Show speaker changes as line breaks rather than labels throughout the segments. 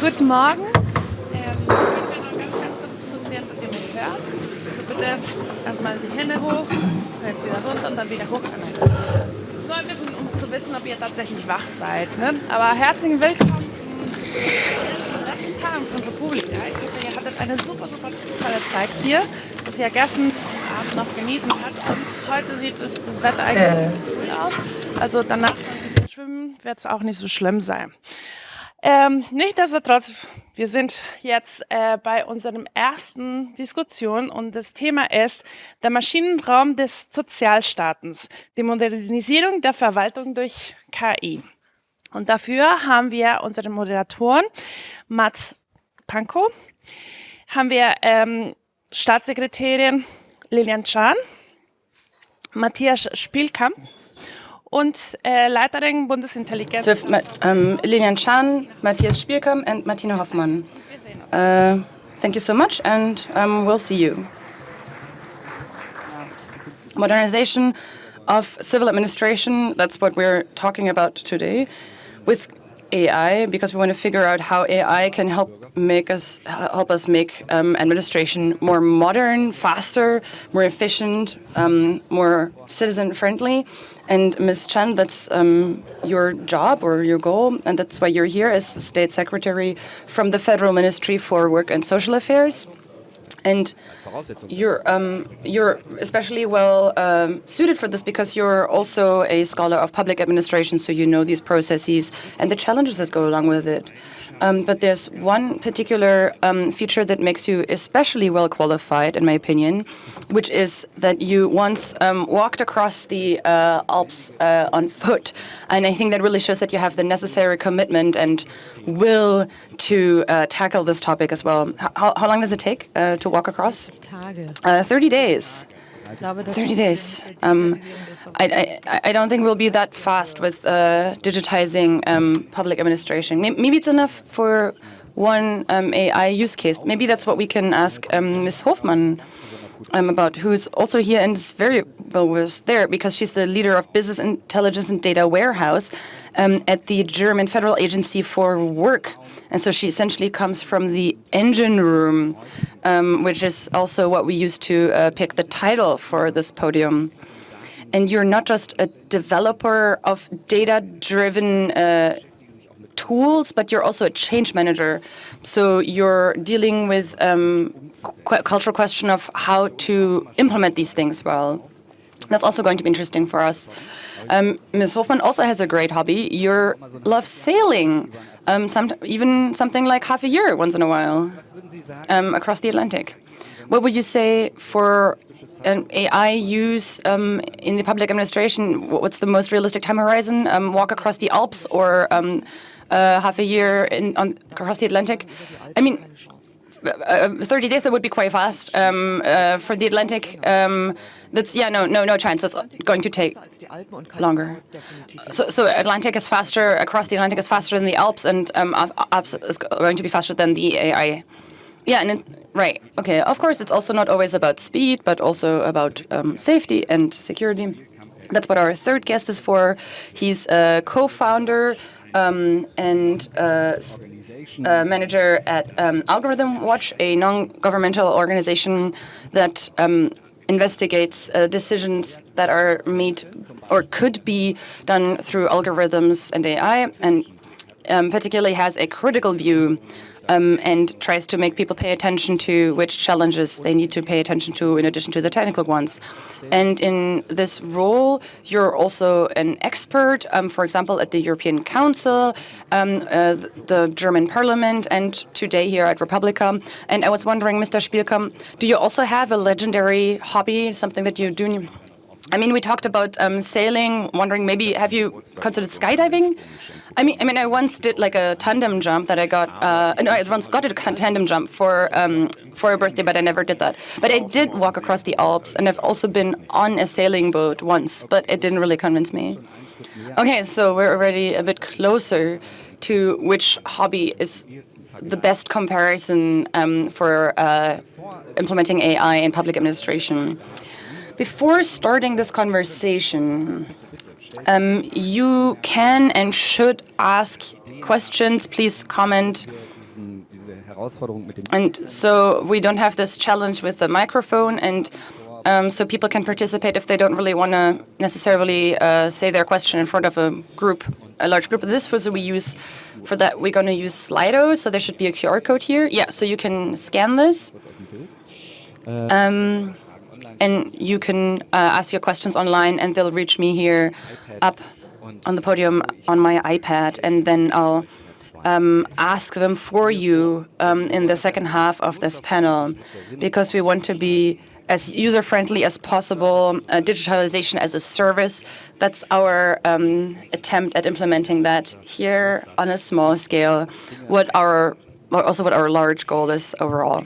Guten Morgen. Ich will noch ganz kurz notieren, dass ihr mich hört. Also bitte erstmal die Hände hoch, jetzt wieder runter und dann wieder hoch. Das ist nur ein bisschen, um zu wissen, ob ihr tatsächlich wach seid. Ne? Aber herzlichen Willkommen zum letzten Tag von publica. Ich hoffe, ihr hattet eine super tolle Zeit hier, dass ihr gestern Abend noch genießen habt. Und heute sieht das Wetter eigentlich nicht so cool aus. Also danach ein bisschen schwimmen wird es auch nicht so schlimm sein. Nichtsdestotrotz, wir sind jetzt bei unserem ersten Diskussion und das Thema ist der Maschinenraum des Sozialstaates, die Modernisierung der Verwaltung durch KI. Und dafür haben wir unsere Moderatoren Mats Pankow, haben wir Staatssekretärin Lilian Tschan, Matthias Spielkamp und Leiterin Bundesintelligenz.
So, Lilian Tschan, Matthias Spielkamp and Martina Hofmann. Thank you so much and we'll see you. Modernization of civil administration, that's what we're talking about today with AI, because we want to figure out how AI can help us make administration more modern, faster, more efficient, more citizen-friendly. And Ms. Chan, that's your job or your goal, and that's why you're here as State Secretary from the Federal Ministry for Work and Social Affairs. And you're especially well suited for this because you're also a scholar of public administration, so you know these processes and the challenges that go along with it. But there's one particular feature that makes you especially well qualified, in my opinion, which is that you once walked across the Alps on foot. And I think that really shows that you have the necessary commitment and will to tackle this topic as well. How long does it take to walk across? 30 days. 30 days. I don't think we'll be that fast with digitizing public administration. Maybe it's enough for one AI use case. Maybe that's what we can ask Ms. Hofmann about, who's also here and is very well versed there because she's the leader of Business Intelligence and Data Warehouse at the German Federal Agency for Work. And so she essentially comes from the engine room, which is also what we use to pick the title for this podium. And you're not just a developer of data-driven tools, but you're also a change manager. So you're dealing with cultural question of how to implement these things well. That's also going to be interesting for us. Ms. Hofmann also has a great hobby. You love sailing, even something like half a year once in a while, across the Atlantic. What would you say for an AI use in the public administration? What's the most realistic time horizon? Walk across the Alps or half a year across the Atlantic? I mean, 30 days, that would be quite fast. For the Atlantic, that's, no chance. That's going to take longer. So Atlantic is faster, across the Atlantic is faster than the Alps, and Alps is going to be faster than the AI. Yeah, right. Okay, of course, it's also not always about speed, but also about safety and security. That's what our third guest is for. He's a co-founder and manager at AlgorthimWatch, a non-governmental organization that investigates decisions that are made or could be done through algorithms and AI, and particularly has a critical view and tries to make people pay attention to which challenges they need to pay attention to in addition to the technical ones. And in this role, you're also an expert, for example, at the European Council, the German Parliament, and today here at Republica. And I was wondering, Mr. Spielkamp, do you also have a legendary hobby, something that you do? I mean, we talked about sailing, wondering maybe have you considered skydiving? I mean, I once did like a tandem jump that I got. I once got a tandem jump for a birthday, but I never did that. But I did walk across the Alps, and I've also been on a sailing boat once, but it didn't really convince me. Okay, so we're already a bit closer to which hobby is the best comparison for implementing AI in public administration. Before starting this conversation, you can and should ask questions. Please comment And so we don't have this challenge with the microphone, and so people can participate if they don't really want to necessarily say their question in front of a large group. This was we use for that. We're going to use Slido, so there should be a QR code here. Yeah, so you can scan this. And you can ask your questions online, and they'll reach me here up on the podium on my iPad, and then I'll ask them for you in the second half of this panel, because we want to be as user-friendly as possible, digitalization as a service. That's our attempt at implementing that here on a small scale, what our large goal is overall.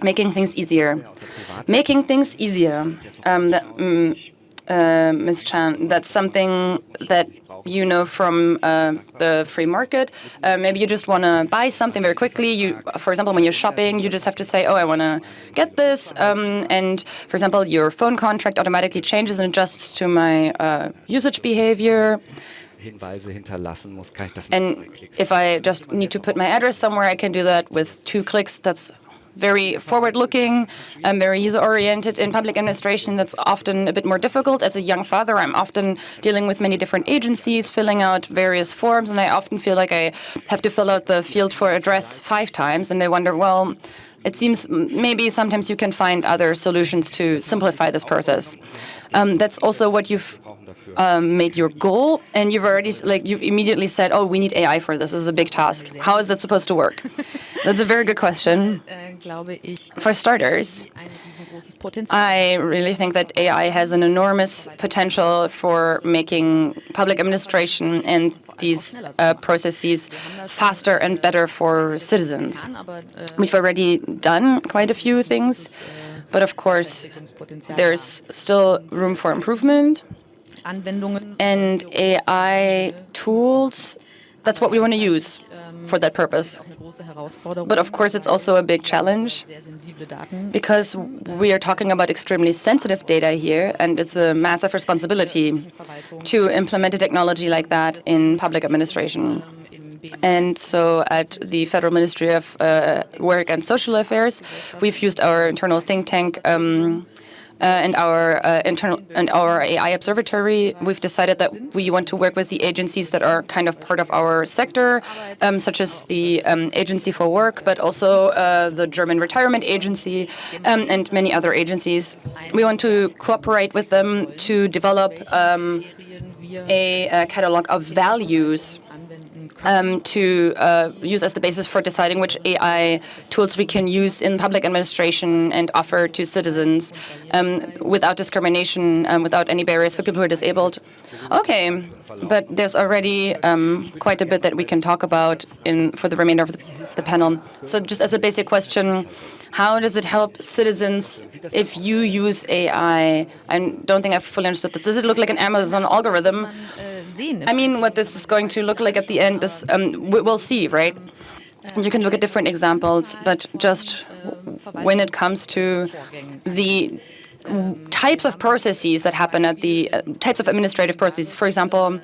Making things easier. Making things easier, Ms. Tschan, that's something that you know from the free market. Maybe you just want to buy something very quickly. For example, when you're shopping, you just have to say, oh, I want to get this. And for example, your phone contract automatically changes and adjusts to my usage behavior. And if I just need to put my address somewhere, I can do that with 2 clicks. That's very forward-looking, very user-oriented. In public administration, that's often a bit more difficult. As a young father, I'm often dealing with many different agencies, filling out various forms, and I often feel like I have to fill out the field for address 5 times, and I wonder, well, it seems maybe sometimes you can find other solutions to simplify this process. That's also what you've made your goal, and you've already, you immediately said, oh, we need AI for this. This is a big task. How is that supposed to work? That's a very good question. For starters, I really think that AI has an enormous potential for making public administration and these processes faster and better for citizens. We've already done quite a few things, but of course, there's still room for improvement. And AI tools, that's what we want to use for that purpose. But of course, it's also a big challenge because we are talking about extremely sensitive data here, and it's a massive responsibility to implement a technology like that in public administration. And so at the Federal Ministry of Work and Social Affairs, we've used our internal think tank and our AI observatory. We've decided that we want to work with the agencies that are kind of part of our sector, such as the Agency for Work, but also the German Retirement Agency, and many other agencies. We want to cooperate with them to develop a catalog of values to use as the basis for deciding which AI tools we can use in public administration and offer to citizens without discrimination, without any barriers for people who are disabled. Okay, but there's already quite a bit that we can talk about for the remainder of the panel. So just as a basic question, how does it help citizens if you use AI? I don't think I've fully understood this. Does it look like an Amazon algorithm? I mean, what this is going to look like at the end is, we'll see, right? You can look at different examples, but just when it comes to the types of processes that happen at the types of administrative processes. For example,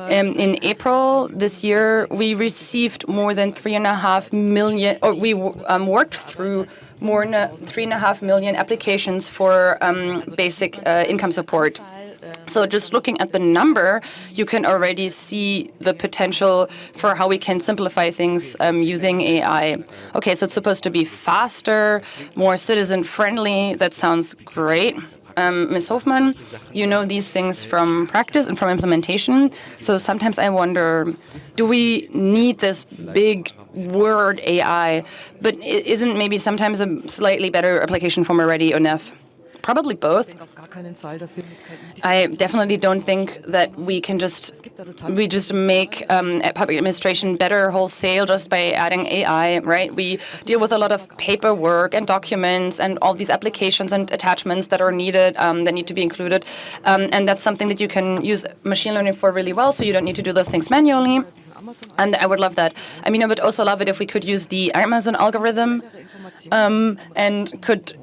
in April this year, we received more than 3.5 million, or we worked through more than 3.5 million applications for basic income support. So just looking at the number, you can already see the potential for how we can simplify things using AI. Okay, so it's supposed to be faster, more citizen-friendly. That sounds great. Ms. Hofmann, you know these things from practice and from implementation. So sometimes I wonder, do we need this big word AI? But isn't maybe sometimes a slightly better application form already enough? Probably both. I definitely don't think that we just make public administration better wholesale just by adding AI, right? We deal with a lot of paperwork and documents and all these applications and attachments that are needed, that need to be included. And that's something that you can use machine learning for really well, so you don't need to do those things manually. And I would love that. I mean, I would also love it if we could use the Amazon algorithm and could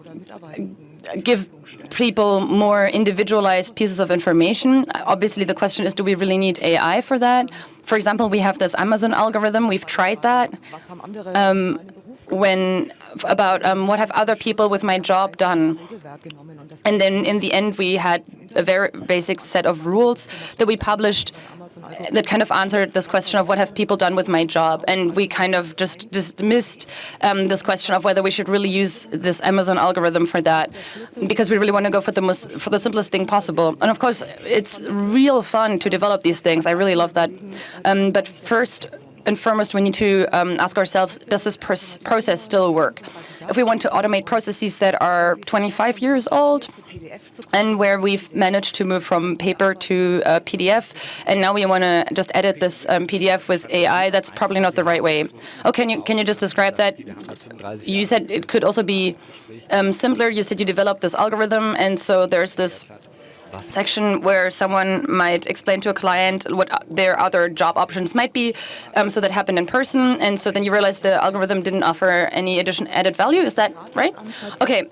give people more individualized pieces of information. Obviously, the question is, do we really need AI for that? For example, we have this Amazon algorithm. We've tried that. about what have other people with my job done. And then in the end, we had a very basic set of rules that we published that kind of answered this question of what have people done with my job. And we kind of just dismissed this question of whether we should really use this Amazon algorithm for that, because we really want to go for the simplest thing possible. And of course, it's real fun to develop these things. I really love that. But first and foremost, we need to ask ourselves, does this process still work? If we want to automate processes that are 25 years old and where we've managed to move from paper to PDF, and now we want to just edit this PDF with AI, that's probably not the right way. Oh, can you just describe that? You said it could also be simpler. You said you developed this algorithm, and so there's this section where someone might explain to a client what their other job options might be. So that happened in person, and so then you realize the algorithm didn't offer any added value. Is that right? Okay.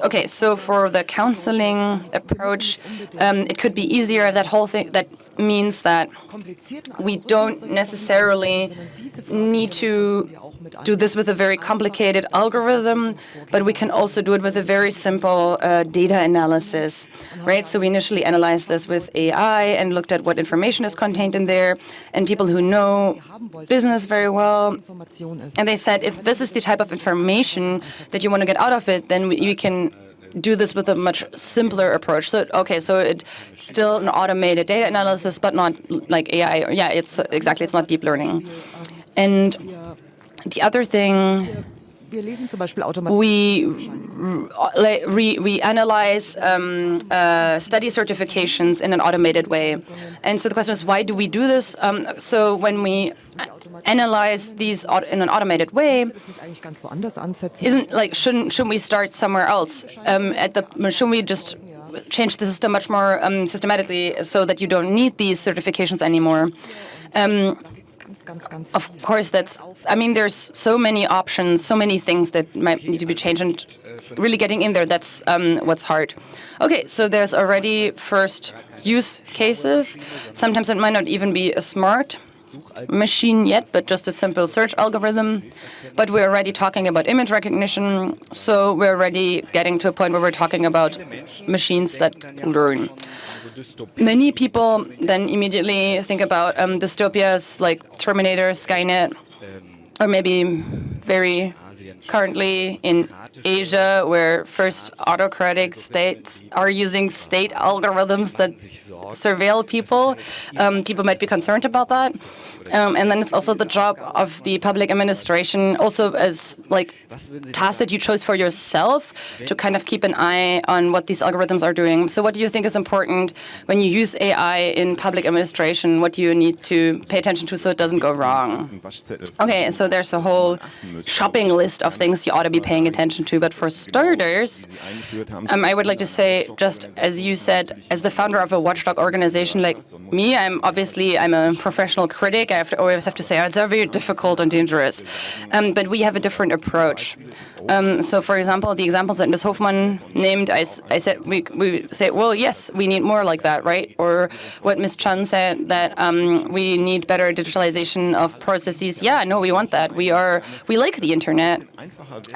Okay. So for the counseling approach, it could be easier. That whole thing, that means that we don't necessarily need to do this with a very complicated algorithm, but we can also do it with a very simple data analysis, right? So we initially analyzed this with AI and looked at what information is contained in there, and people who know business very well, and they said, if this is the type of information that you want to get out of it, then we can do this with a much simpler approach. So, okay, so it's still an automated data analysis, but not like AI. Yeah, it's exactly, it's not deep learning. And the other thing, we analyze study certifications in an automated way. And so the question is, why do we do this? So when we analyze these in an automated way, shouldn't we start somewhere else? Shouldn't we just change the system much more systematically so that you don't need these certifications anymore? Of course, there's so many options, so many things that might need to be changed, and really getting in there, that's what's hard. Okay, so there's already first use cases. Sometimes it might not even be a smart machine yet, but just a simple search algorithm. But we're already talking about image recognition, so we're already getting to a point where we're talking about machines that learn. Many people then immediately think about dystopias like Terminator, Skynet, or maybe very currently in Asia, where first autocratic states are using state algorithms that surveil people. People might be concerned about that. And then it's also the job of the public administration, also as like task that you chose for yourself, to kind of keep an eye on what these algorithms are doing. So what do you think is important when you use AI in public administration? What do you need to pay attention to so it doesn't go wrong? Okay, so there's a whole shopping list of things you ought to be paying attention to. But for starters, I would like to say, just as you said, as the founder of a watchdog organization like me, I'm a professional critic. I always have to say, it's very difficult and dangerous. But we have a different approach. So, for example, the examples that Ms. Hofmann named, I said we say, well, yes, we need more like that, right? Or what Ms. Tschan said, that we need better digitalization of processes. Yeah, no, we want that. We like the internet.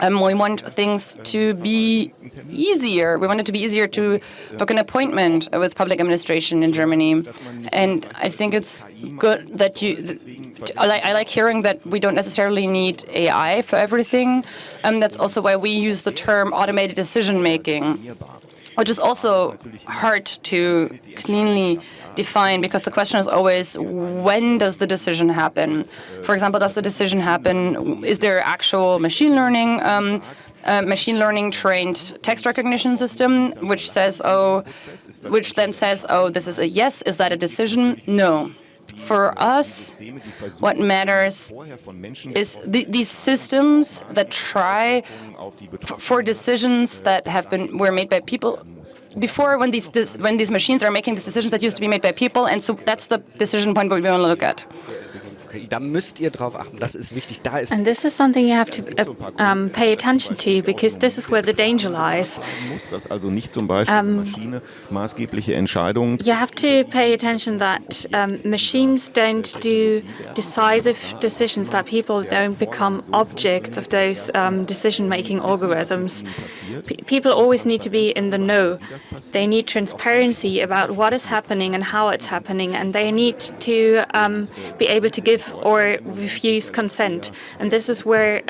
We want things to be easier. We want it to be easier to book an appointment with public administration in Germany. And I think it's good that I like hearing that we don't necessarily need AI for everything. That's also why we use the term automated decision-making, which is also hard to cleanly define, because the question is always, when does the decision happen? For example, does the decision happen, is there actual machine learning trained text recognition system, which then says, oh, this is a yes, is that a decision? No. For us, what matters is these systems that try for decisions that were made by people before, when these machines are making these decisions that used to be made by people, and so that's the decision point we want to look at.
Okay, da müsst ihr drauf achten, das ist wichtig. Da ist
And this is something you have to pay attention to, because this is where the danger lies.
Dass also nicht zum Beispiel eine Maschine maßgebliche Entscheidungen.
You have to pay attention that machines don't do decisive decisions, that people don't become objects of those decision-making algorithms. People always need to be in the know. They need transparency about what is happening and how it's happening, and they need to be able to give or refuse consent. And this is where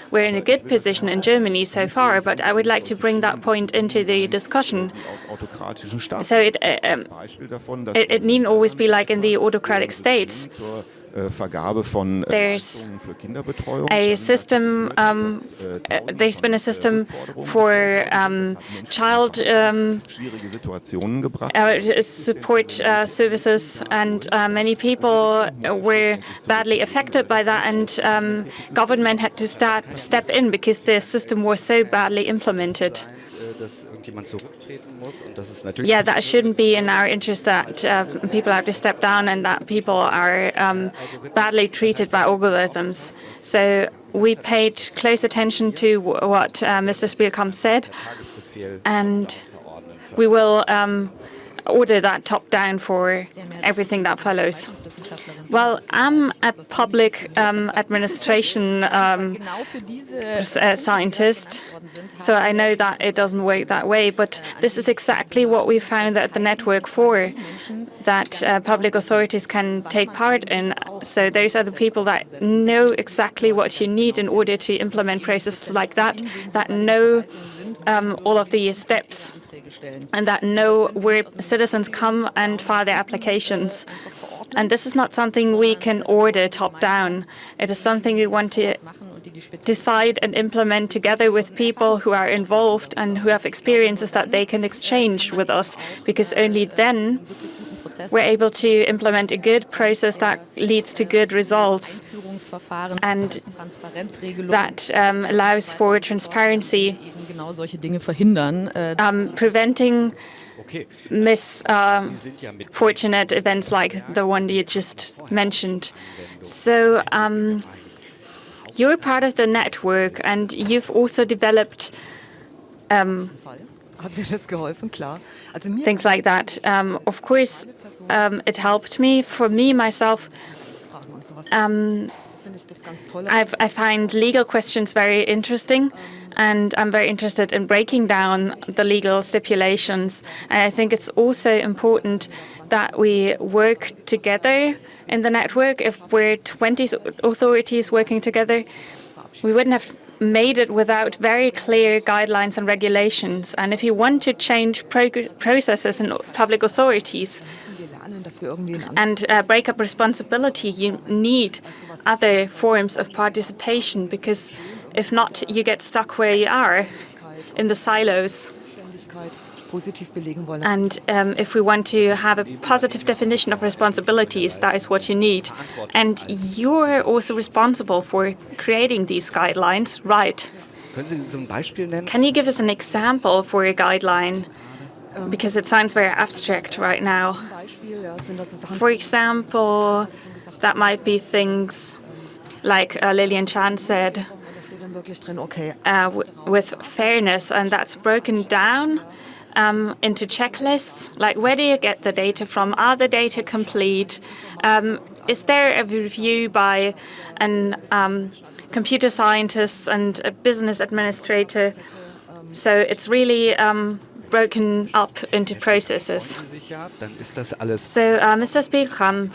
we're in a good position in Germany so far, but I would like to bring that point into the discussion. So it needn't always be like in the autocratic states. There's a system. There's been a system for child support services, and many people were badly affected by that, and government had to step in because the system was so badly implemented. Yeah, that shouldn't be in our interest, that people have to step down and that people are badly treated by algorithms. So we paid close attention to what Mr. Spielkamp said, and we will order that top down for everything that follows. Well, I'm a public administration scientist, so I know that it doesn't work that way, but this is exactly what we found at the network for, that public authorities can take part in. So those are the people that know exactly what you need in order to implement processes like that, that know all of the steps, and that know where citizens come and file their applications. And this is not something we can order top-down. It is something we want to decide and implement together with people who are involved and who have experiences that they can exchange with us, because only then we're able to implement a good process that leads to good results and that allows for transparency, preventing misfortunate events like the one you just mentioned. So you're part of the network, and you've also developed things like that. Of course, it helped me. For me, myself, I find legal questions very interesting, and I'm very interested in breaking down the legal stipulations. And I think it's also important that we work together in the network. If we're 20 authorities working together, we wouldn't have made it without very clear guidelines and regulations. And if you want to change processes in public authorities and break up responsibility, you need other forms of participation, because if not, you get stuck where you are in the silos. And if we want to have a positive definition of responsibilities, that is what you need. And you're also responsible for creating these guidelines, right? Can you give us an example for a guideline? Because it sounds very abstract right now. For example, that might be things like Lilian Tschan said, with fairness, and that's broken down into checklists, like where do you get the data from? Are the data complete? Is there a review by an computer scientist and a business administrator? So it's really broken up into processes. So, Mr. Spielkamp,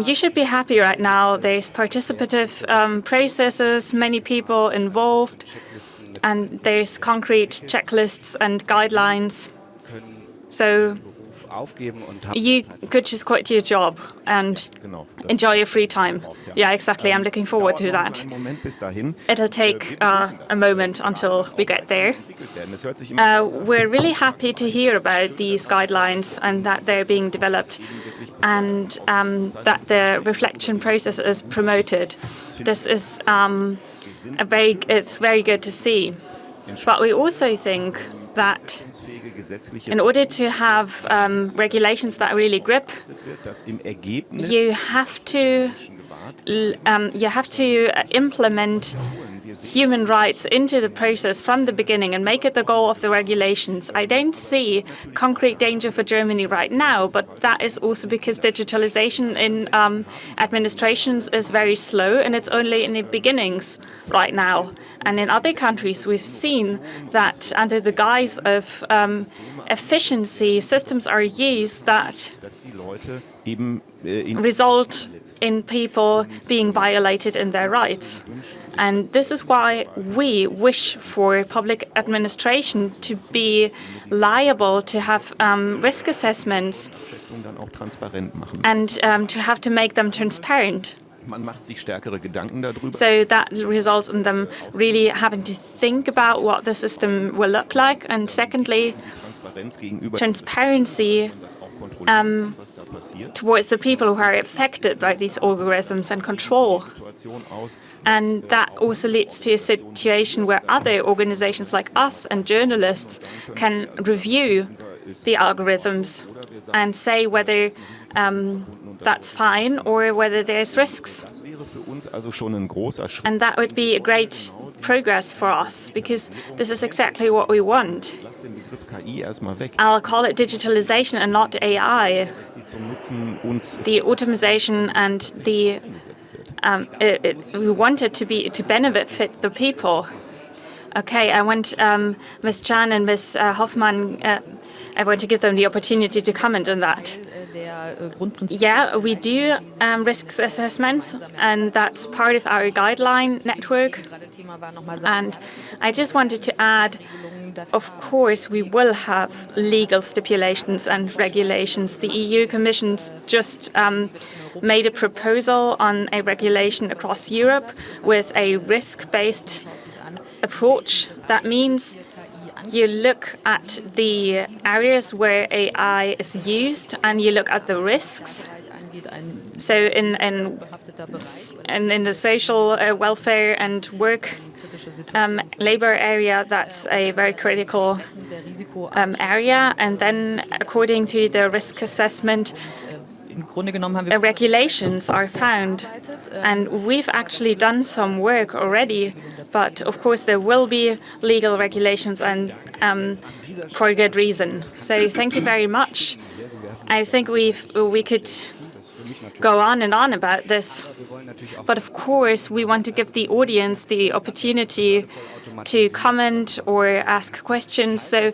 you should be happy right now. There's participative processes, many people involved, and there's concrete checklists and guidelines. So you could just quit your job and enjoy your free time. Yeah, exactly. I'm looking forward to that. It'll take a moment until we get there. We're really happy to hear about these guidelines and that they're being developed, and that the reflection process is promoted. This is it's very good to see. But we also think that in order to have regulations that really grip, you have to you have to implement human rights into the process from the beginning and make it the goal of the regulations. I don't see concrete danger for Germany right now, but that is also because digitalization in administrations is very slow and it's only in the beginnings right now. And in other countries, we've seen that under the guise of efficiency, systems are used that result in people being violated in their rights. And this is why we wish for public administration to be liable to have risk assessments and to have to make them transparent. So that results in them really having to think about what the system will look like. And secondly, transparency towards the people who are affected by these algorithms and control. And that also leads to a situation where other organizations like us and journalists can review the algorithms and say whether that's fine or whether there's risks. And that would be a great progress for us, because this is exactly what we want. I'll call it digitalization and not AI. The automation and the we want it to benefit the people. Okay, I want Ms. Tschan and Ms. Hofmann, I want to give them the opportunity to comment on that. Yeah, we do risk assessments, and that's part of our guideline network. And I just wanted to add, of course, we will have legal stipulations and regulations. The EU Commission just made a proposal on a regulation across Europe with a risk-based approach. That means you look at the areas where AI is used and you look at the risks. So in the social welfare and work labor area, that's a very critical area. And then according to the risk assessment, regulations are found. And we've actually done some work already, but of course there will be legal regulations, and for a good reason. So thank you very much. I think we could go on and on about this. But of course, we want to give the audience the opportunity to comment or ask questions. So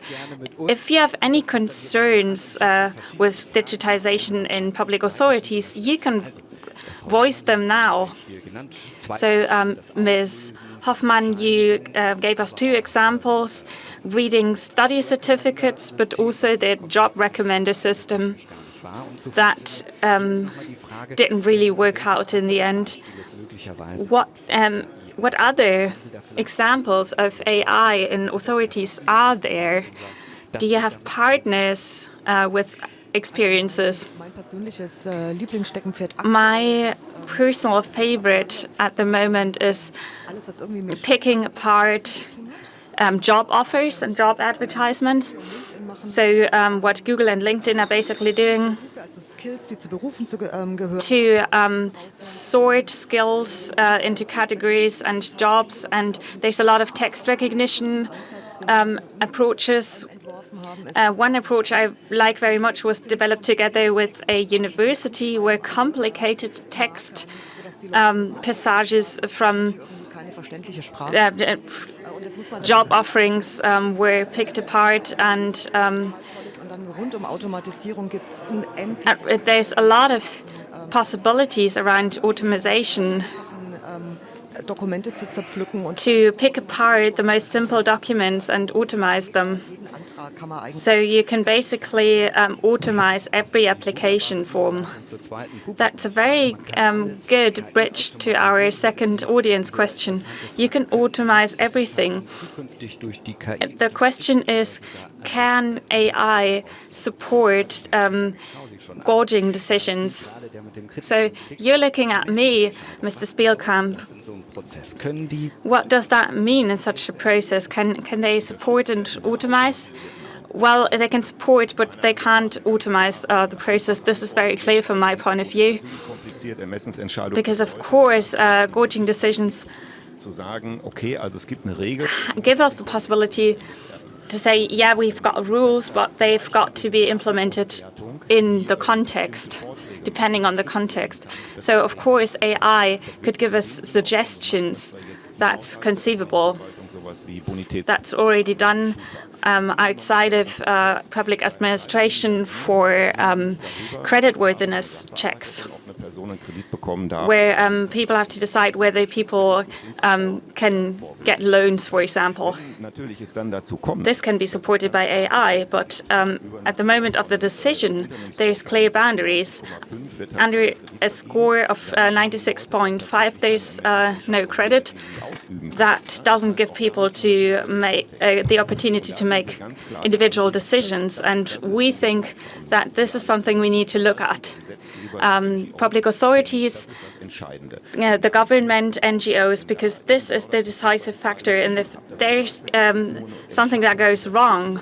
if you have any concerns with digitization in public authorities, you can voice them now. So Ms. Hofmann, you gave us two examples, reading study certificates, but also the job recommender system that didn't really work out in the end. What other examples of AI in authorities are there? Do you have partners with experiences? My personal favorite at the moment is picking apart job offers and job advertisements. So what Google and LinkedIn are basically doing to sort skills into categories and jobs. And there's a lot of text recognition approaches. One approach I like very much was developed together with a university where complicated text passages from job offerings were picked apart, and there's a lot of possibilities around automation to pick apart the most simple documents and automate them. So you can basically automate every application form. That's a very good bridge to our second audience question. You can automate everything. The question is, can AI support gauging decisions? So you're looking at me, Mr. Spielkamp. What does that mean in such a process? Can they support and automate? Well, they can support, but they can't automate the process. This is very clear from my point of view. Because, of course, gorging decisions give us the possibility to say, yeah, we've got rules, but they've got to be implemented in the context, depending on the context. So, of course, AI could give us suggestions. That's conceivable. That's already done outside of public administration for creditworthiness checks, where people have to decide whether people can get loans, for example. This can be supported by AI, but at the moment of the decision, there's clear boundaries. Under a score of 96.5, there's no credit. That doesn't give people to make the opportunity to make individual decisions, and we think that this is something we need to look at. Public authorities, the government, NGOs, because this is the decisive factor, and if there's something that goes wrong,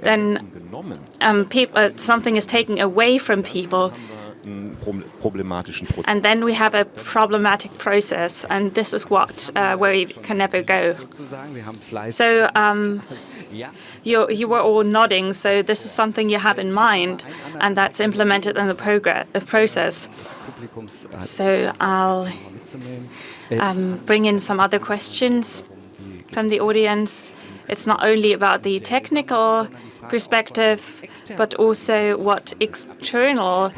then something is taken away from people, and then we have a problematic process, and this is what where we can never go. So you were all nodding, so this is something you have in mind, and that's implemented in the process. So I'll bring in some other questions from the audience. It's not only about the technical perspective, but also what external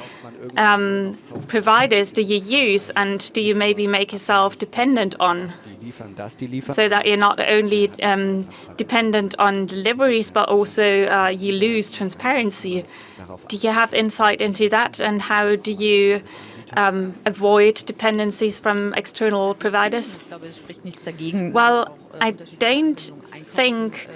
providers do you use, and do you maybe make yourself dependent on, so that you're not only dependent on deliveries, but also you lose transparency. Do you have insight into that, and how do you avoid dependencies from external providers? Well, I don't think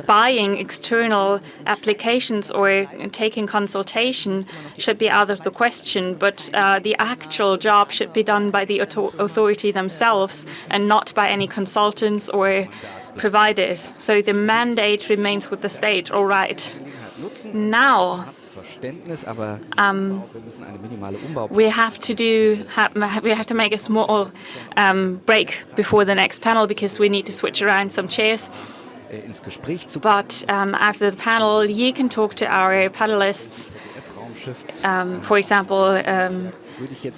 buying external applications or taking consultation should be out of the question, but the actual job should be done by the authority themselves and not by any consultants or providers. So the mandate remains with the state, all right. Now, we have to make a small break before the next panel, because we need to switch around some chairs. But after the panel, you can talk to our panelists. For example,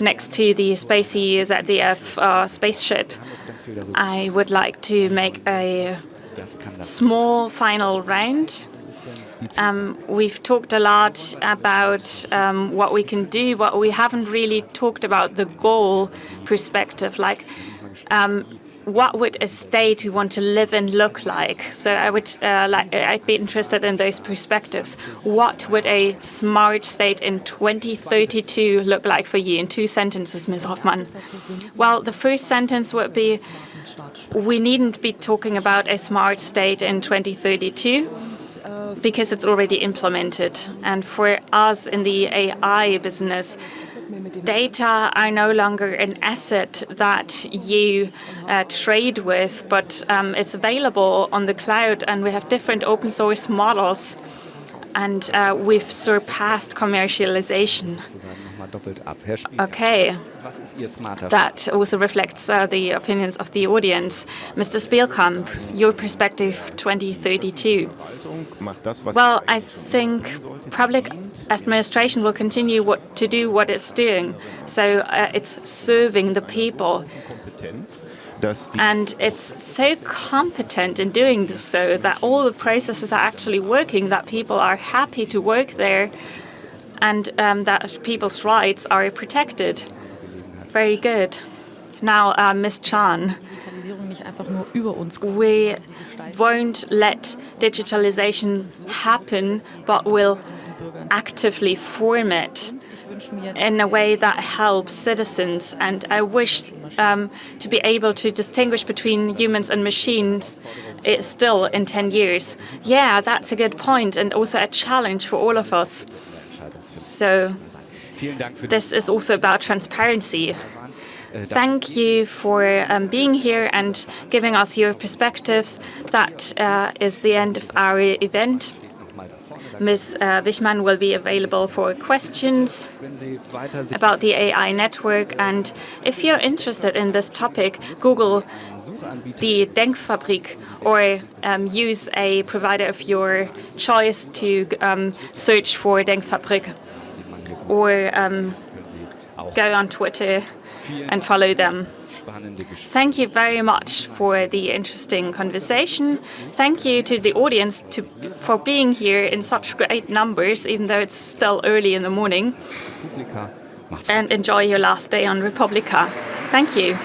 next to the Spacey ZDF spaceship, I would like to make a small final round. We've talked a lot about what we can do, but we haven't really talked about the goal perspective, like what would a state we want to live in look like? So I'd be interested in those perspectives. What would a smart state in 2032 look like for you? In 2 sentences, Ms. Hofmann. Well, the first sentence would be, we needn't be talking about a smart state in 2032. Because it's already implemented. And for us in the AI business, data are no longer an asset that you trade with, but it's available on the cloud, and we have different open source models, and we've surpassed commercialization. Okay, that also reflects the opinions of the audience. Mr. Spielkamp, your perspective 2032. Well, I think public administration will continue to do what it's doing. So it's serving the people. And it's so competent in doing this, so that all the processes are actually working, that people are happy to work there, and that people's rights are protected. Very good. Now, Ms. Tschan, we won't let digitalization happen, but will actively form it in a way that helps citizens. And I wish to be able to distinguish between humans and machines still in 10 years. Yeah, that's a good point, and also a challenge for all of us. So this is also about transparency. Thank you for being here and giving us your perspectives. That is the end of our event. Ms. Wichmann will be available for questions about the AI network. And if you're interested in this topic, Google the Denkfabrik or use a provider of your choice to search for Denkfabrik, or go on Twitter and follow them. Thank you very much for the interesting conversation. Thank you to the audience for being here in such great numbers, even though it's still early in the morning. And enjoy your last day on Republica. Thank you.